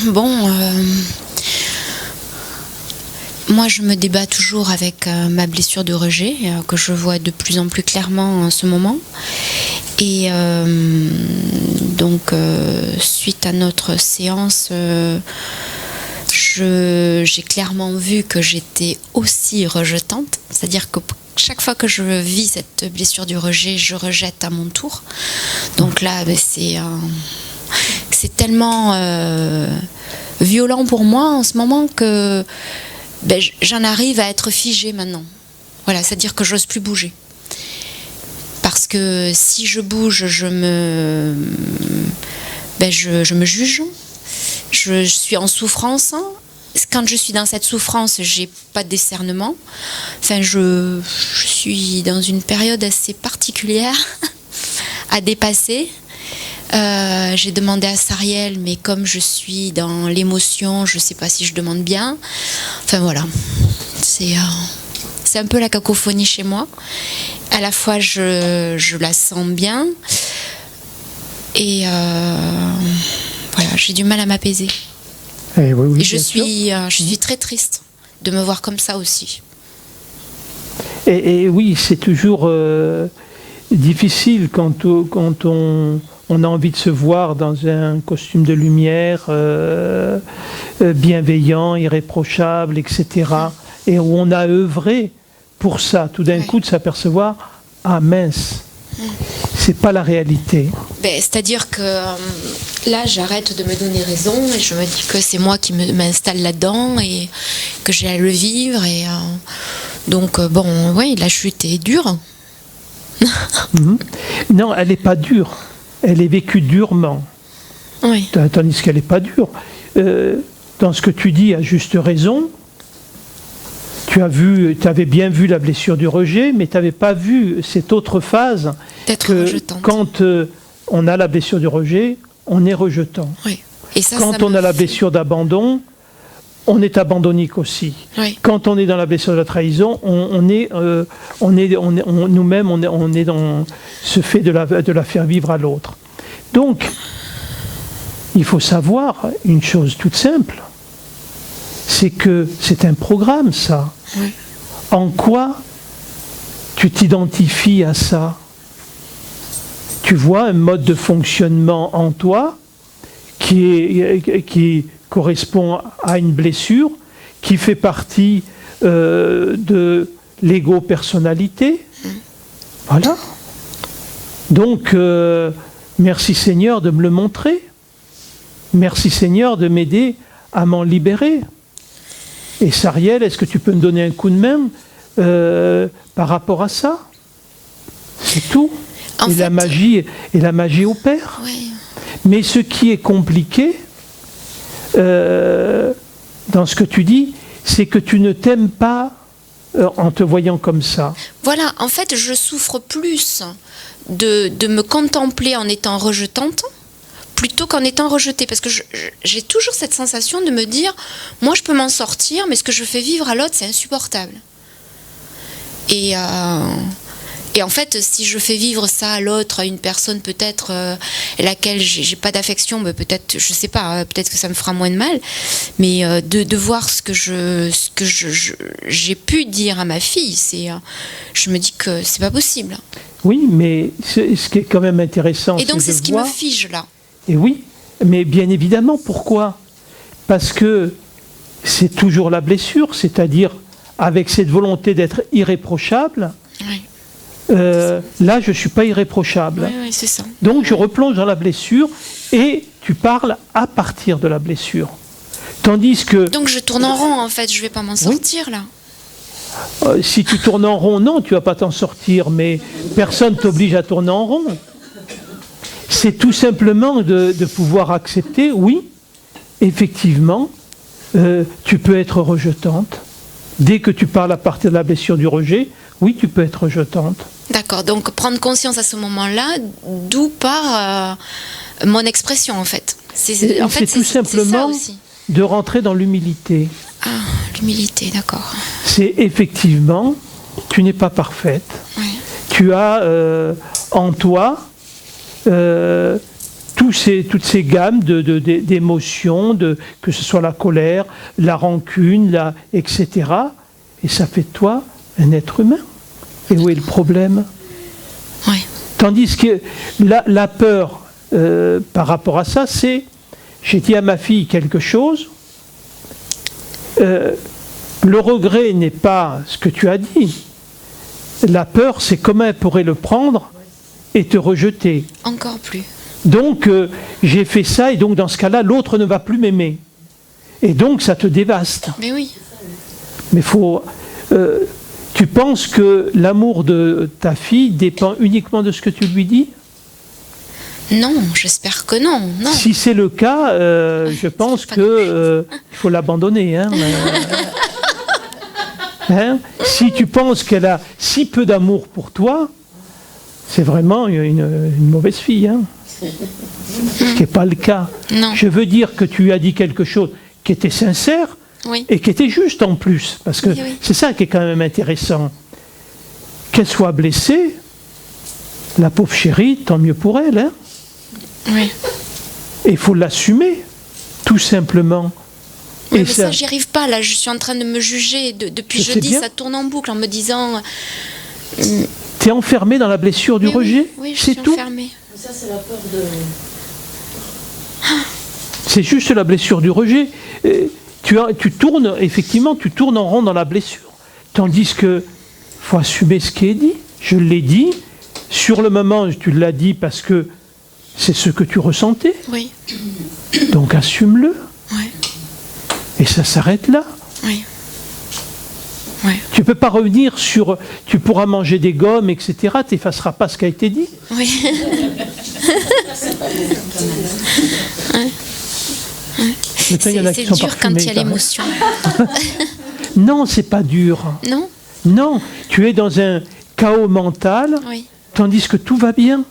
Bon, moi je me débat toujours avec ma blessure de rejet, que je vois de plus en plus clairement en ce moment. Et donc, suite à notre séance, j'ai clairement vu que j'étais aussi rejetante. C'est-à-dire que chaque fois que je vis cette blessure du rejet, je rejette à mon tour. Donc là, c'est tellement violent pour moi en ce moment que j'en arrive à être figée maintenant. Voilà, c'est-à-dire que j'ose plus bouger. Parce que si je bouge, je me juge. Je suis en souffrance. Quand je suis dans cette souffrance, j'ai pas de discernement. Enfin, je suis dans une période assez particulière à dépasser. J'ai demandé à Sariel, mais comme je suis dans l'émotion, je sais pas si je demande bien. Enfin voilà, c'est un peu la cacophonie chez moi. À la fois, je la sens bien et voilà, j'ai du mal à m'apaiser. Oui, et je suis très triste de me voir comme ça aussi. Et oui, c'est toujours difficile quand on a envie de se voir dans un costume de lumière, bienveillant, irréprochable, etc. Et où on a œuvré pour ça, tout d'un coup de s'apercevoir, ah mince, c'est pas la réalité. C'est-à-dire que là, j'arrête de me donner raison et je me dis que c'est moi qui m'installe là-dedans et que j'ai à le vivre. Et donc, bon, oui, la chute est dure. Non, elle n'est pas dure. Elle est vécue durement. Oui. Tandis qu'elle n'est pas dure. Dans ce que tu dis, à juste raison, tu avais bien vu la blessure du rejet, mais tu n'avais pas vu cette autre phase. D'être rejetante. Quand on a la blessure du rejet, on est rejetant. Oui. Et quand on a la blessure d'abandon, on est abandonnique aussi. Oui. Quand on est dans la blessure de la trahison, on est dans ce fait de la faire vivre à l'autre. Donc, il faut savoir une chose toute simple, c'est que c'est un programme, ça. Oui. En quoi tu t'identifies à ça? Tu vois un mode de fonctionnement en toi qui correspond à une blessure, qui fait partie de l'ego-personnalité. Voilà. Donc, merci Seigneur de me le montrer. Merci Seigneur de m'aider à m'en libérer. Et Sariel, est-ce que tu peux me donner un coup de main par rapport à ça? C'est tout. La magie opère. Oui. Mais ce qui est compliqué dans ce que tu dis, c'est que tu ne t'aimes pas en te voyant comme ça. Voilà, en fait, je souffre plus de me contempler en étant rejetante plutôt qu'en étant rejetée. Parce que j'ai toujours cette sensation de me dire, moi je peux m'en sortir, mais ce que je fais vivre à l'autre, c'est insupportable. Et en fait, si je fais vivre ça à l'autre, à une personne peut-être laquelle j'ai pas d'affection, mais peut-être, je sais pas, peut-être que ça me fera moins de mal, mais de voir ce que j'ai pu dire à ma fille, je me dis que c'est pas possible. Oui, mais ce qui est quand même intéressant, et donc c'est ce qui me fige là. Et oui, mais bien évidemment, pourquoi? Parce que c'est toujours la blessure, c'est-à-dire avec cette volonté d'être irréprochable. Oui. Là, je ne suis pas irréprochable. Oui, c'est ça. Donc, je replonge dans la blessure et tu parles à partir de la blessure. Tandis que... Donc, je tourne en rond, en fait. Je ne vais pas m'en sortir, là. Si tu tournes en rond, non, tu ne vas pas t'en sortir. Mais personne ne t'oblige à tourner en rond. C'est tout simplement de pouvoir accepter, oui, effectivement, tu peux être rejetante. Dès que tu parles à partir de la blessure du rejet, oui, tu peux être rejetante. D'accord, donc prendre conscience à ce moment-là, d'où part mon expression en fait. C'est tout simplement de rentrer dans l'humilité. Ah, l'humilité, d'accord. C'est effectivement, tu n'es pas parfaite. Oui. Tu as en toi tout toutes ces gammes d'émotions, que ce soit la colère, la rancune, etc. Et ça fait de toi un être humain. Et où est le problème? Ouais. Tandis que la peur par rapport à ça, c'est, j'ai dit à ma fille quelque chose, le regret n'est pas ce que tu as dit. La peur, c'est comment elle pourrait le prendre et te rejeter. Encore plus. Donc, j'ai fait ça, et donc dans ce cas-là, l'autre ne va plus m'aimer. Et donc, ça te dévaste. Mais oui. Mais tu penses que l'amour de ta fille dépend uniquement de ce que tu lui dis? Non, j'espère que non. Non. Si c'est le cas, je pense qu'il faut l'abandonner. Si tu penses qu'elle a si peu d'amour pour toi, c'est vraiment une mauvaise fille. Ce qui n'est pas le cas. Non. Je veux dire que tu as dit quelque chose qui était sincère, oui. Et qui était juste en plus. Parce que oui. c'est ça qui est quand même intéressant. Qu'elle soit blessée, la pauvre chérie, tant mieux pour elle. Oui. Et il faut l'assumer, tout simplement. Oui, mais ça, j'y arrive pas. Là, je suis en train de me juger. Depuis jeudi, ça tourne en boucle en me disant... T'es enfermé dans la blessure du rejet? Oui, je c'est suis tout. enfermée. Ça, c'est la peur de... C'est juste la blessure du rejet. Tu tournes en rond dans la blessure. Tandis que faut assumer ce qui est dit. Je l'ai dit. Sur le moment, tu l'as dit parce que c'est ce que tu ressentais. Oui. Donc assume-le. Oui. Et ça s'arrête là. Oui. Oui. Tu ne peux pas revenir sur... Tu pourras manger des gommes, etc. Tu n'effaceras pas ce qui a été dit. Oui. C'est dur quand il y a l'émotion. Non, c'est pas dur. Non. Non, tu es dans un chaos mental, oui. Tandis que tout va bien.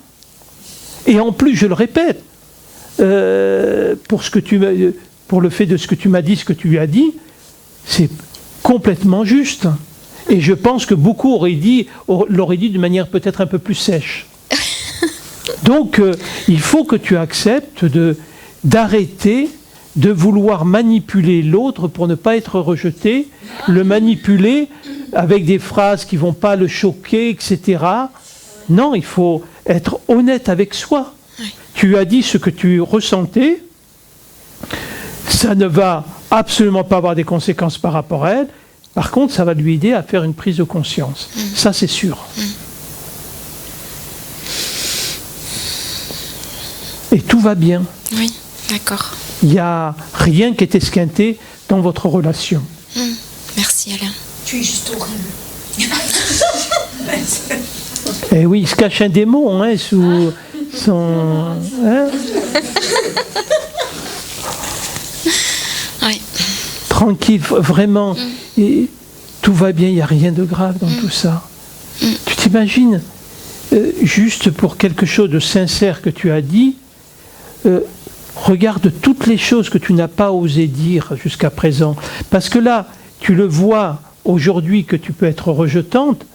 Et en plus, je le répète, pour le fait de ce que tu m'as dit, ce que tu lui as dit, c'est complètement juste. Et je pense que beaucoup l'auraient dit de manière peut-être un peu plus sèche. Donc, il faut que tu acceptes d'arrêter de vouloir manipuler l'autre pour ne pas être rejeté, le manipuler avec des phrases qui ne vont pas le choquer, etc. Non, il faut être honnête avec soi. Oui. Tu as dit ce que tu ressentais, ça ne va absolument pas avoir des conséquences par rapport à elle, par contre, ça va lui aider à faire une prise de conscience. Ça, c'est sûr. Et tout va bien. Oui, d'accord. Il n'y a rien qui est esquinté dans votre relation. Merci Alain. Tu es juste horrible. Eh oui, il se cache un démon sous son... Oui. Tranquille, vraiment. Et tout va bien, il n'y a rien de grave dans tout ça. Tu t'imagines, juste pour quelque chose de sincère que tu as dit, regarde toutes les choses que tu n'as pas osé dire jusqu'à présent. Parce que là, tu le vois aujourd'hui que tu peux être rejetante,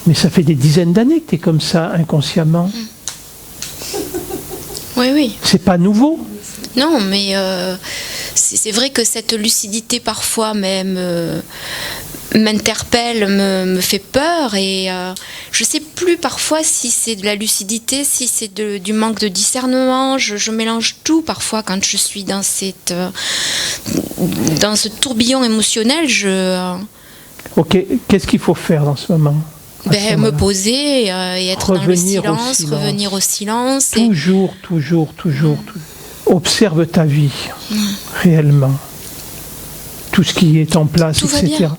mais ça fait des dizaines d'années que tu es comme ça, inconsciemment. Oui, oui. C'est pas nouveau. Non, mais c'est vrai que cette lucidité parfois m'interpelle, me fait peur et je sais plus parfois si c'est de la lucidité, si c'est du manque de discernement. Je mélange tout parfois quand je suis dans ce tourbillon émotionnel. Ok, qu'est-ce qu'il faut faire dans ce moment? Me poser et être dans le silence, revenir au silence. Toujours. Observe ta vie, réellement. Tout ce qui est en place, tout etc. Va bien.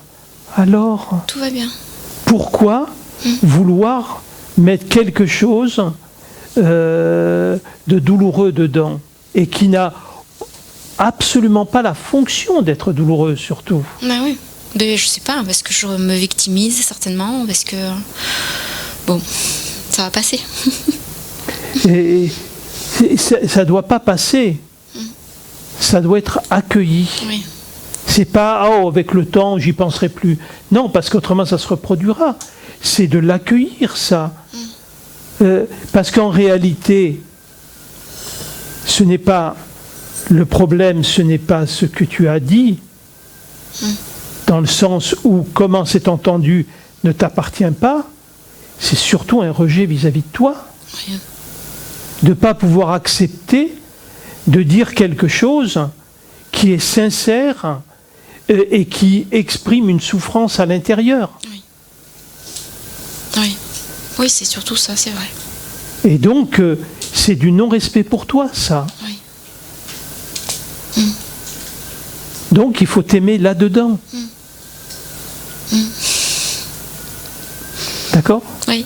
Alors, tout va bien. Pourquoi vouloir mettre quelque chose de douloureux dedans et qui n'a absolument pas la fonction d'être douloureux, surtout? Ben oui. Je sais pas, parce que je me victimise certainement, parce que bon, ça va passer. Et ça ne doit pas passer. Ça doit être accueilli. Oui. C'est pas avec le temps j'y penserai plus. Non, parce qu'autrement ça se reproduira. C'est de l'accueillir, ça. Parce qu'en réalité, ce n'est pas le problème, ce n'est pas ce que tu as dit, dans le sens où comment c'est entendu ne t'appartient pas, c'est surtout un rejet vis-à-vis de toi. Oui. De ne pas pouvoir accepter de dire quelque chose qui est sincère et qui exprime une souffrance à l'intérieur. Oui. Oui, oui, c'est surtout ça, c'est vrai. Et donc, c'est du non-respect pour toi, ça. Oui. Donc, il faut t'aimer là-dedans. Mm. D'accord ? Oui.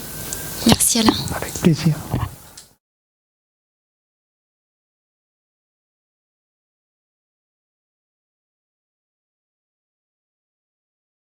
Merci Alain. Avec plaisir.